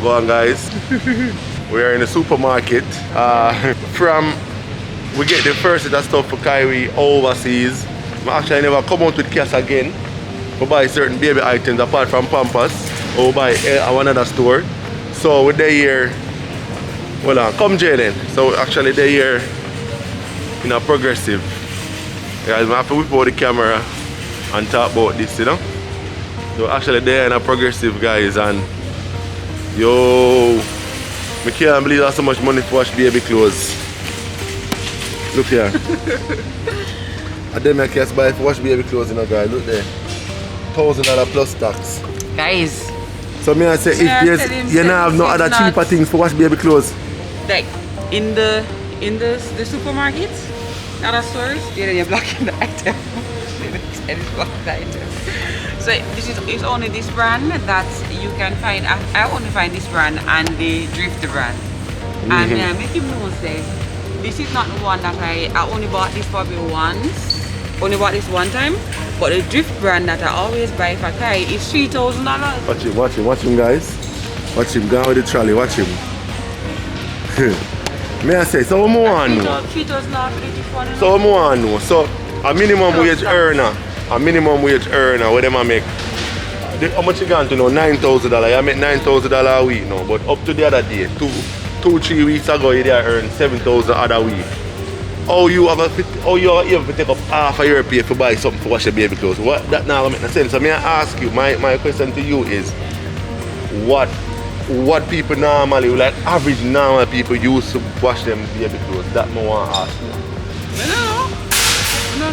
Go on, guys. We are in the supermarket. We get the first set of stuff for Kyrie overseas. I actually never come out with cash again to buy certain baby items apart from Pampers or buy at one other store. So with the year, hold on, come Jalen. So actually the year in a progressive. Guys, I have to whip out the camera and talk about this, you know. So actually they're in a progressive, guys, and yo, I can't believe that's so much money to wash baby clothes. Look here. And then I can't buy for wash baby clothes, you know, guys. Look there. $1,000 plus tax. Guys. So me I say if you don't have no other cheaper things for wash baby clothes. Like in the supermarkets, other stores, you're blocking the item. So it's only this brand that you can find. I only find this brand and the Drift brand. And make him know say this is not the one that I only bought this probably once. Only bought this one time. But the Drift brand that I always buy for Kai is $3,000. Watch him, guys. Watch him, go with the trolley, watch him. May I say, so what more I know? So what more I know? So a minimum wage earner, what them I make? How much you got to know? $9,000. I make $9,000 a week now, but up to the other day, 2-3 weeks ago, you earn $7,000 other week. How you are able to take up half of your pay to buy something for wash your baby clothes? What that now make no sense. So may I ask you, my question to you is what people normally, like average normal people use to wash them baby clothes? That I want to ask you.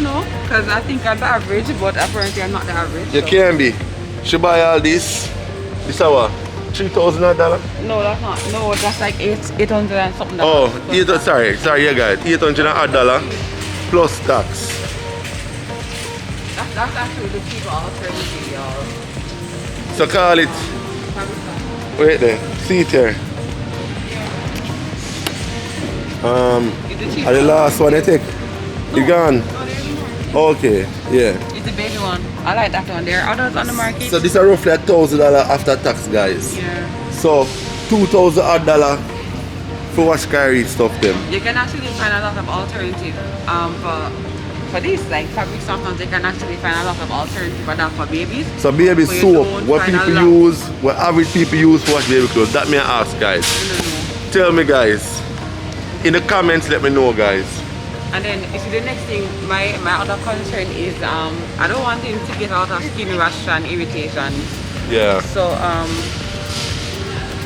No, because I think I'm the average, but apparently I'm not the average. You can be. She buy all this. This is what? $3,000? No, that's not. No, that's like 800 and something. Oh, sorry, you guys. $800 plus tax. That's actually the cheaper alternative, y'all. So call it. Wait there. See it here. Are the last one I take? No, you gone? No, there's more. Okay, yeah. It's the baby one. I like that one. There are others on the market. So this is roughly $1,000 after tax, guys. Yeah. So $2,000 for wash Kyrie stuff them. You can actually find a lot of alternative for this, like fabric softeners. You can actually find a lot of alternative for that for babies. So baby soap, what people use, what average people use for wash baby clothes. That may I ask, guys. Tell me, guys. In the comments, let me know, guys. And then you see the next thing, my other concern is I don't want him to get out of skin rash and irritation. Yeah. So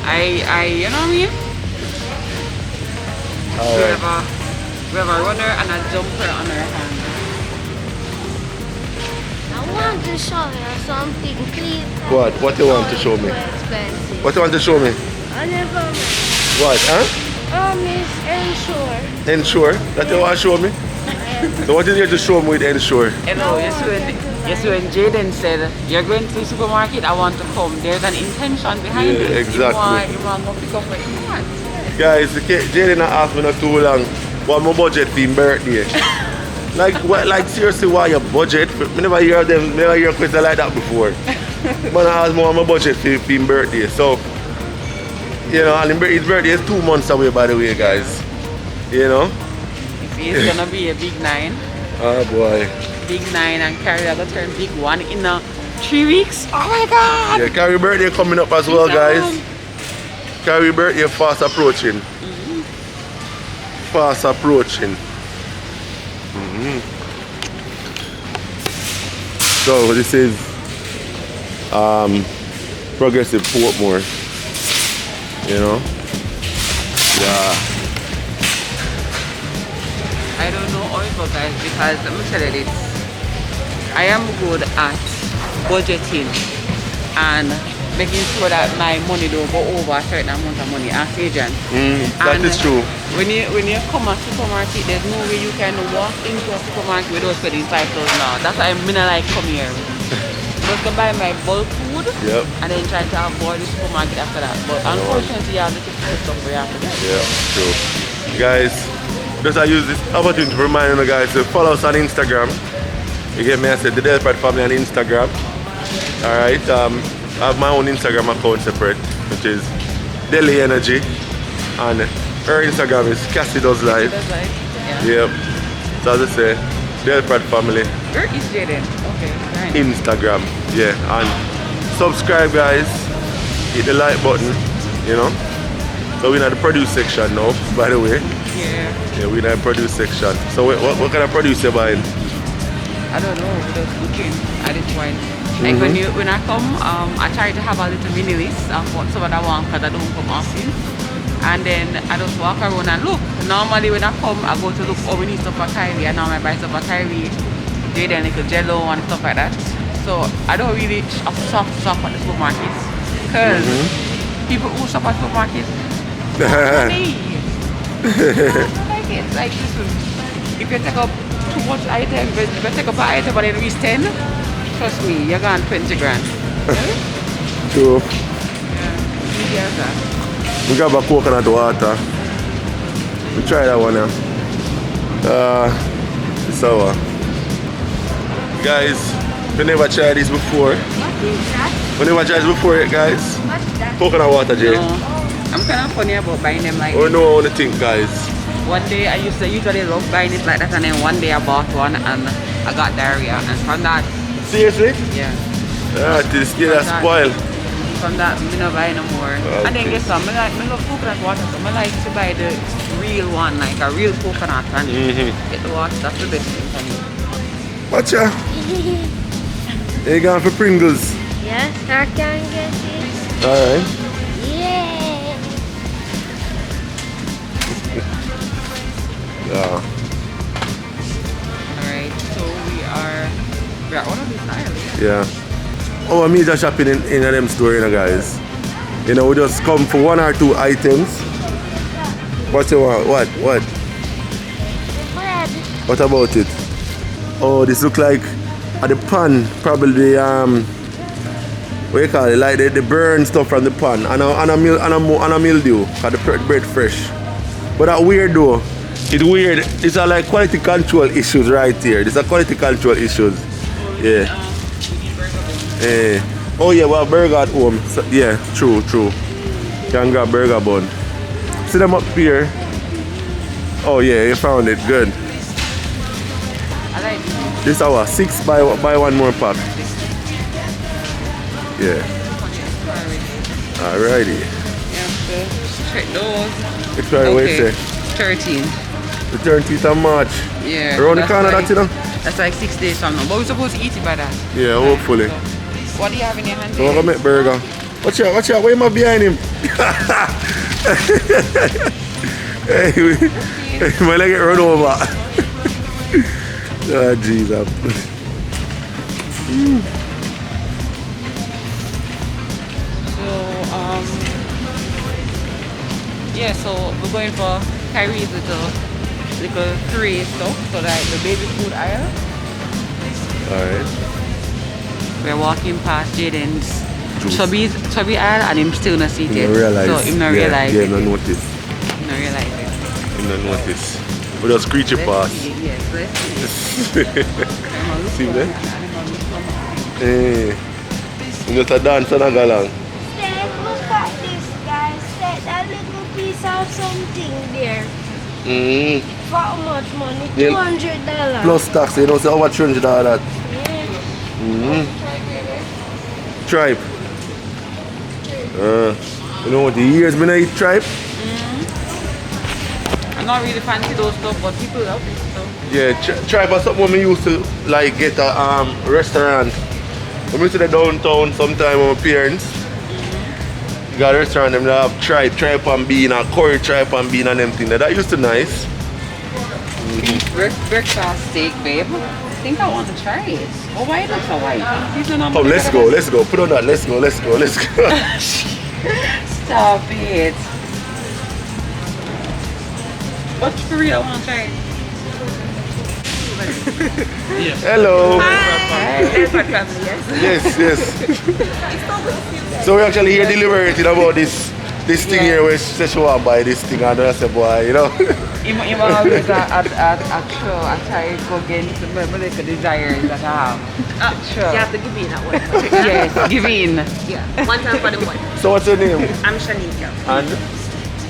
I you know what I mean? Alright. We have a runner and a jumper on our hand. I want to show you something, please. What you want to show me? Expensive. What you want to show me? I never met. What, huh? Miss Ensure. Ensure? That you want to show me? So what is there to show me with Ensure? Yes, when Jaden said, you're going to the supermarket, I want to come. There's an intention behind it. Exactly. You want to pick up what you want. Guys, Jaden asked me not too long what my budget for his birthday. like seriously, why your budget? I never hear a question like that before. But I asked me what my budget for his birthday. So, you know, and his birthday is 2 months away, by the way, guys. You know? It's gonna be a big 9. Oh boy. Big 9 and Carrie are gonna turn big 1 in 3 weeks. Oh my god! Yeah, Carrie birthday coming up as well, guys. Carrie birthday fast approaching. Fast approaching. So this is progressive Portmore. You know? Yeah. I don't know how it goes, guys, because let me tell you this. I am good at budgeting and making sure that my money don't go over a certain amount of money as agent. That is true. When you come to supermarket, there's no way you can walk into a supermarket without spending $5,000. That's why I'm gonna like come here. Just to buy my bulk food and then try to avoid the supermarket after that. But unfortunately, you have to take stuff for you after that. Yeah, true. Guys, just I use this opportunity to remind you guys to follow us on Instagram. You get me? I said the Delpad family on Instagram. Alright, I have my own Instagram account separate, which is Delhi Energy. And her Instagram is Cassie Does Life. That's right. Yeah. Yep. So as I say, Delprat family. Where is Jaden? Okay. Right. Instagram. Yeah. And subscribe guys. Hit the like button. You know. So we're in the produce section now, by the way. Yeah. Yeah, we're in the produce section. So what kind of produce you buying? I don't know. We're just looking at this point. Like when I come, I try to have a little mini list of what some of I want because I don't come often. And then I just walk around and look. Normally when I come, I go to look how many stuff for Kylie. And now I buy stuff for Kylie. They then like a jello and stuff like that. So I don't really shop at the supermarkets. Because people who shop at supermarkets, money. Like it. Like listen, if you take up too much item, if you take up an item and it reach 10, trust me, you're gone 20 grand. True. Yeah. We got a coconut water. We try that one now. Sour. Guys, we never tried this before. What is that? We never tried this before, guys. What's that? Coconut water, Jay. No, I'm kind of funny about buying them like Oh no, I want to think, guys. one day I used to usually love buying it like that, and then one day I bought one and I got diarrhea, and from that, Seriously? yeah, This yeah, that's spoiled. from that I don't buy no more. And then Okay. guess what? I love coconut water, so I like to buy the real one, like a real coconut, and get the water. That's the best thing for me. Watcha. You going for Pringles? Yes, I can get it. Alright. Yeah. Yeah. Alright, so we're out of this aisle. Yeah. Oh, I'm just shopping in a them store, you know, guys. You know, we just come for one or two items. What you want? What? Bread. What about it? Oh, this look like the pan, probably what you call it? Like the burn stuff from the pan and a mildew, cause the bread fresh. But that weird though. It's weird. These are like quality control issues right here. These are quality control issues. Yeah. Oh yeah, well burger at home. So, yeah, true. Can grab burger bun. See them up here. Oh yeah, you found it. Good. I like this. This our 6 buy one more pack. Yeah. Alrighty. You have to check those. Expiry wait say. 13. The 13th of March. Yeah. Around the that's corner like, that you know? That's like 6 days from now. But we're supposed to eat it by that. Yeah, hopefully. So, what do you have in your hand? So we're gonna make burger. Watch out, where am I behind him? Hey, my leg get run over. Oh Jesus. Yeah, so we're going for Kyrie's little tray stuff, so like the baby food aisle. Alright. We're walking past Jaden's chubby aisle and him still not see it. You realize. So him not realize Yeah, it. no notice. Him not realize it. You no notice. We just screech it Let's past. see it, yes, let's see it. See that? Eh. You just a dance and a go along. Steph, look at this, guys. Steph, that little piece of something there. For how much money? Yeah. $200. Plus tax, you know, say over $300 that. Yeah. Tripe. You know what the years been I eat tripe? I'm not really fancy those stuff, but people love it. So. Yeah, tripe is something we used to like get a restaurant. When we to the downtown sometime with my parents. You got a restaurant them that have tripe and bean and curry tripe and bean and them thing. That used to nice. Breakfast steak, babe. I think I want to try it. Oh, why is it so white? Come, let's go. Put on that. Let's go. Stop it. But for real, I want to try it. Hello. Hi. Yes. So we actually here deliberating about this this thing here where she said she want to buy this thing and I said, boy, you know. I'm always at show, I try to go against the like desires that I have. Sure. You have to give in that one. Yes, give in. Yeah, one time for the one. So what's your name? I'm Shanika. And?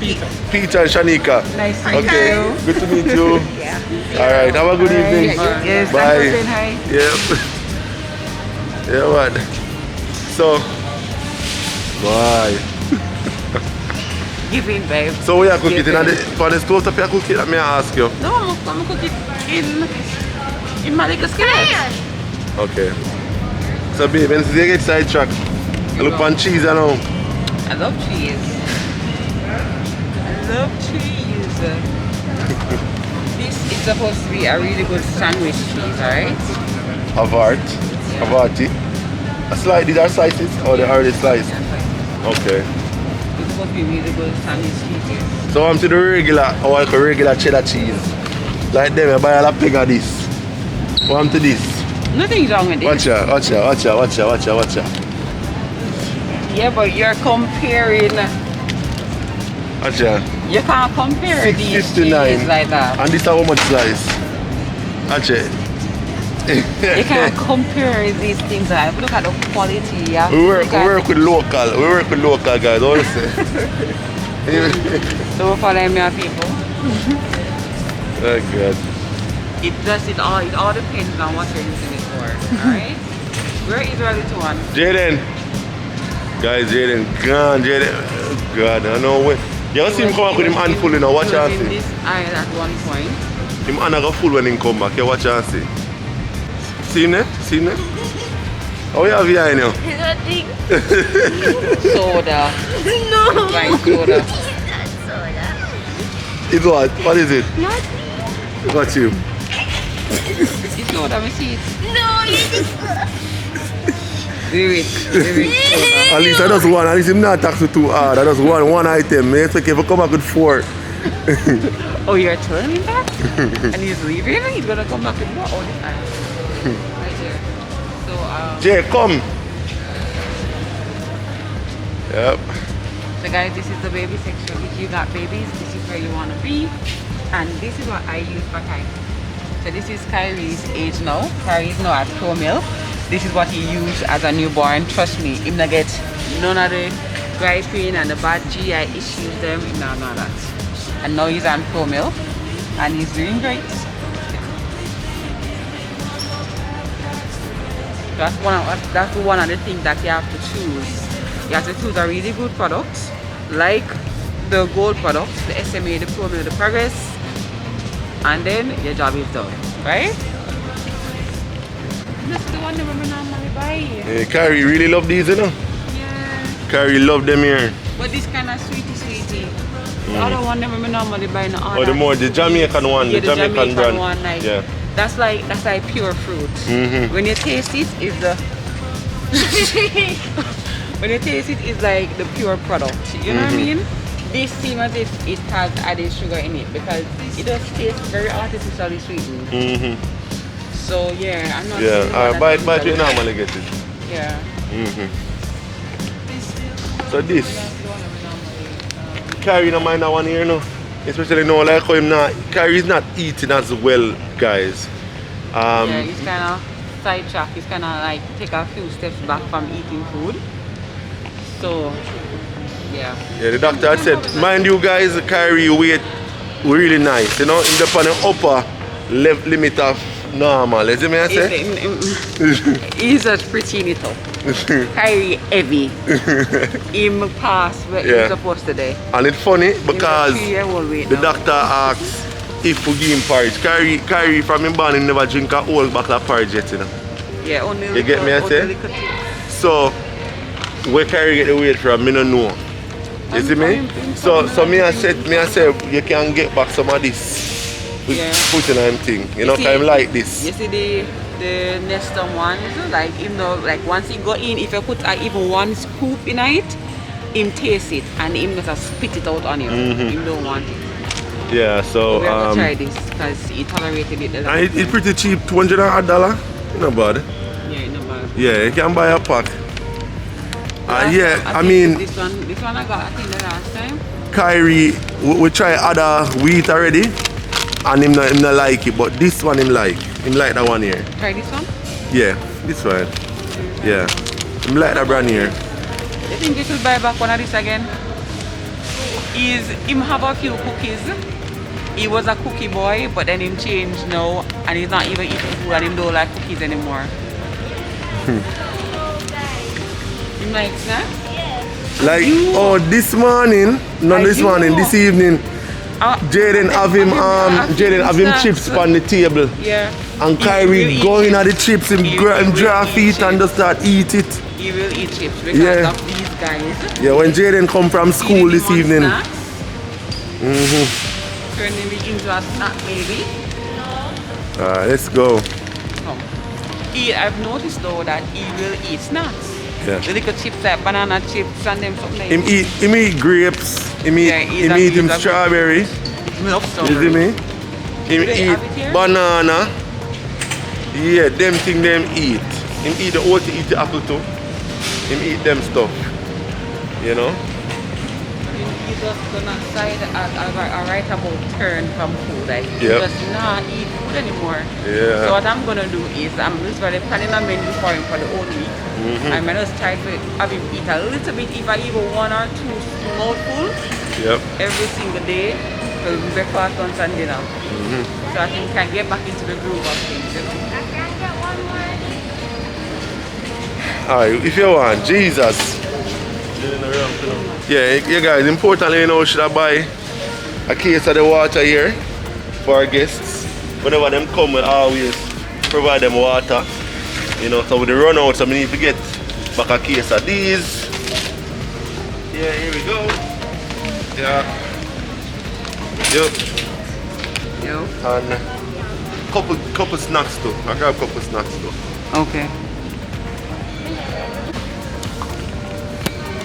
Peter and Shanika. Nice to meet Okay, you. good to meet you. Yeah. Alright, have a good evening. Yes, Bye. thanks for saying hi. Yep. Yeah, what? So, bye. Give in, babe. So where you cook it? Give in. For the stove top you cook it? Let me ask you. No, I'm cooking in my little skillet. Okay. So babe, when you get sidetracked, look on cheese and all. I love cheese. I love cheese. This is supposed to be a really good sandwich cheese, alright? Havart. Havarti. These are slices or they already sliced? Okay. It's supposed to be really good sandwich cheese. So I'm to the regular, or like a regular cheddar cheese. Like them, I buy a pig of this. I'm to this. Nothing's wrong with Watch it. out. Yeah, but you're comparing. Watch out. You can't compare these 6.59. cheeses like that. And this is how much slice? Watch it. You can't compare these things. Like, look at the quality. Yeah. We work with local. We work with local guys, don't you say? So we follow me people. Oh God. It all depends on what you're using it for. Alright? Where is our little one? Jaden. Guys, Jaden. God, Jaden. God, I know when. You ever see him come back with him hand full, you know? Watch out. He was in this aisle at one point. Him hand go full when he come back. You watch out see. See him there? See him there? Oh, you have here now. Nothing. Soda. No. Right, soda. It's not soda. It's what? What is it? Nothing. What's you? It's soda, me see it. No, you just. Lyric soda. At least I just one. At least him not tax you too hard. I just one item. I expect if I come back with 4. Oh, you're telling me that? And he's leaving? He's gonna come back with more all the time. Right here. So, Jay, come. Yep. so guys, this is the baby section. If you got babies, this is where you want to be. And this is what I use for Kyrie. So this is Kyrie's age now. Kyrie's now at Pro Milk. This is what he used as a newborn. Trust me, him not get none of the griping and the bad GI issues them. None of that. And now he's on Pro Milk. And he's doing great. That's one of the things that you have to choose. You have to choose a really good product, like the gold product, the SMA, the Pro Milk, the Progress, and then your job is done, right? That's the one that we normally buy. Hey, Kyrie really love these, you know? Yeah. Kyrie love them here. But this kind of sweetie. The other one that we normally buy in the Or the more the Jamaican one, yeah, the Jamaican brand. One, like, yeah. That's like pure fruit. When you taste it, it's the when you taste it, it's like the pure product. You know what I mean? This seems as if it has added sugar in it because it does taste very artificially sweetened. So yeah, I'm not. Yeah, sure buy it you normally get it. Yeah. So this, Kyrie no mind that one here no. Especially now like how him not, Kyrie's not eating as well, guys. Yeah, he's kind of sidetracked. He's kind of like take a few steps back from eating food. So yeah. Yeah, the doctor had said, mind you guys, Kyrie weight really nice. You know, in the upper limit of normal. You see me I say? He's just pretty it up. Kyrie heavy. Him pass where he's supposed to do. And it's funny because the now. doctor asked if we give him porridge. Kyrie from him born, he never drink a whole bottle of porridge yet, you know. Yeah, only you get me I say? So where Kyrie get the weight from, I don't know. You see me? So me I said you can get back some of this. Put in him thing. You know, kind of like this. You see the Nestum ones, like you know, like once he go in, if you put even one scoop in it, him taste it and him just spit it out on you. Him don't want it. Yeah, so we have to try this because he tolerated it. And it's pretty cheap, $200. Not bad. Yeah, not bad. Yeah, you can buy a pack. Yeah, I think mean, this one I got, I think the last time. Kyrie, we try other wheat already, and him not like it, but this one him like. Him like that one here. Try this one. Yeah, this one. Yeah, him like that brand here. You think you should buy back one of this again? Him have a few cookies. He was a cookie boy, but then him changed now, and he's not even eating food, and him don't like cookies anymore. Him like snacks? Like, oh, this morning, not this morning, this evening, Jaden have him chips on the table. Yeah. And Kyrie going at the chips, him draw feet and just start eat it. He will eat chips because of these guys. Yeah, when Jaden come from school this evening. Turning it into a snack maybe. Alright, let's go. Come. I've noticed though that he will eat snacks. Yeah. The little chips like banana chips and them something. Him eat grapes, him eat strawberry. Love You strawberry. see me? Him eat banana. Yeah, them thing them eat. Him eat the oat, eat the apple too. Him eat them stuff. You know? He's just gonna side right about turn from food. Like he does not eat food anymore. Yeah. So what I'm gonna do is I'm usually planning a menu for him for the whole week. I'm gonna try to have him eat a little bit, if I even 1 or 2 mouthfuls every single day for breakfast, lunch and dinner. So I think he can get back into the groove of things, you know. I can get one more. Alright, if you want, Jesus. Yeah, guys, importantly, you know, should I buy a case of the water here for our guests. Whenever them come, we always provide them water. You know, so with the run out, so we need to get back a case of these. Yeah, here we go. Yeah. And couple snacks too. I grab a couple snacks too. Okay.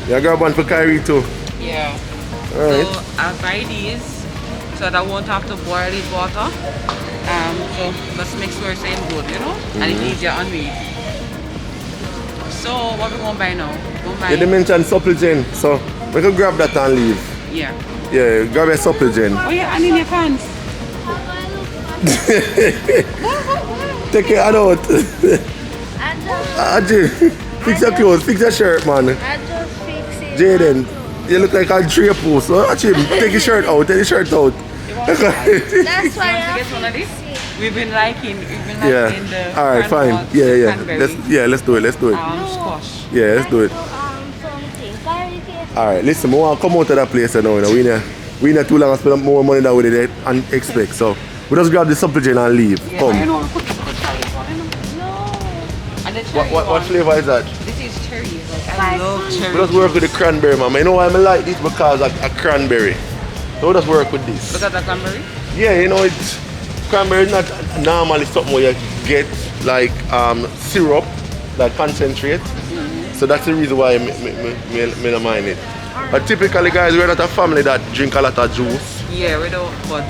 Yeah, I grab one for Kyrie too. Yeah. Alright. So I'll buy these so that I won't have to boil his water. So just make sure it's good, you know, and it's easier on me. So what we gonna buy now? Yeah, they mentioned supplement, so we can grab that and leave. Yeah. Yeah, grab a supplement. Oh yeah, and in your pants. Take it out. I just Fix your clothes, fix your shirt, man. fix it. Jaden, you look like a drapo, so watch him. Take your shirt out, take your shirt out. That's why To get one of these? We've been liking the Alright, fine. Let's do it. squash. Yeah, let's do it. Alright, listen, we want to come out of that place now. You know. We not too long to spend more money than we did and expect. So we just grab the supplement and leave. Yeah, Come. I know, we could try this one, you know. And the cherry What flavor is that? This is cherry. Like, I love cherry. We just work with the cranberry, man. You know why I like this? Because of a cranberry. So we just work with this. Because of cranberry? Yeah, you know, it's cranberry is not normally something where you get like syrup, like concentrate. So that's the reason why I don't mind it. But typically, guys, we're not a family that drink a lot of juice. Yeah, we don't, but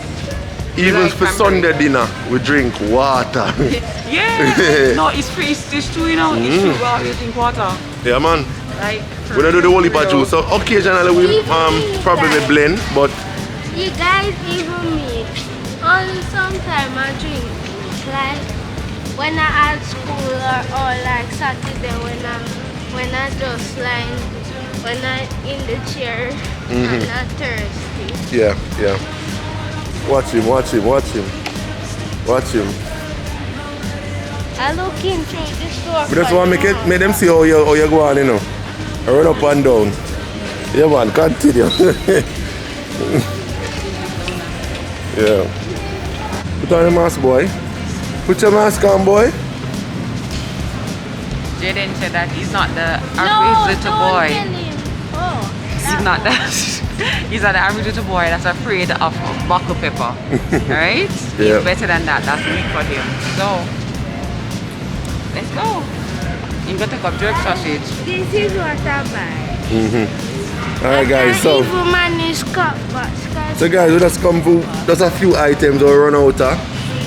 even like for cranberry. Sunday dinner, we drink water. Yeah, no, it's free, it's true, you know, it's true, we always drink water. Yeah, man. Like, We don't do the whole heap of juice. So occasionally we probably blend, but you guys, even me, only sometimes I drink. Like when I at school or like Saturday when I just like when I in the chair and not thirsty. yeah. Watch him. I look into the store. We just want to make them see how you go on, you know. I run up and down. Yeah, man, continue. Yeah. Put on your mask, boy. Put your mask on, boy. Jaden said that he's not the average little boy. He's not that. He's not the average little boy that's afraid of black pepper. Right? Yeah. He's better than that. That's weak for him. So, let's go. You got to take up jerk sausage. This is what I buy. Alright, guys, so Even manage cup, but guys, we just come for just a few items or run out of.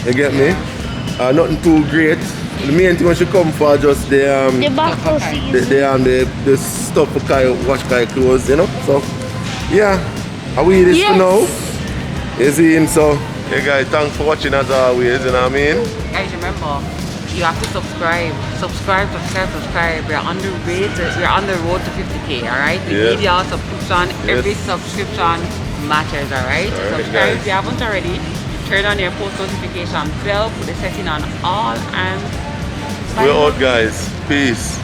You get me? Nothing too great. The main thing when she come for just The the back for to Kai. season. the stuff for Kai wash Kai clothes, you know. So yeah, are we this Yes. for now? Is he in so? Hey guys, thanks for watching as always, you know what I mean? Guys, remember, you have to subscribe. Subscribe. We're on the road to 50K, alright? We Yes. need your subscription. Yes. Every subscription matters, alright? So Alright, subscribe guys. if you haven't already. Turn on your post notification bell, put the setting on all, and We're out guys. Peace.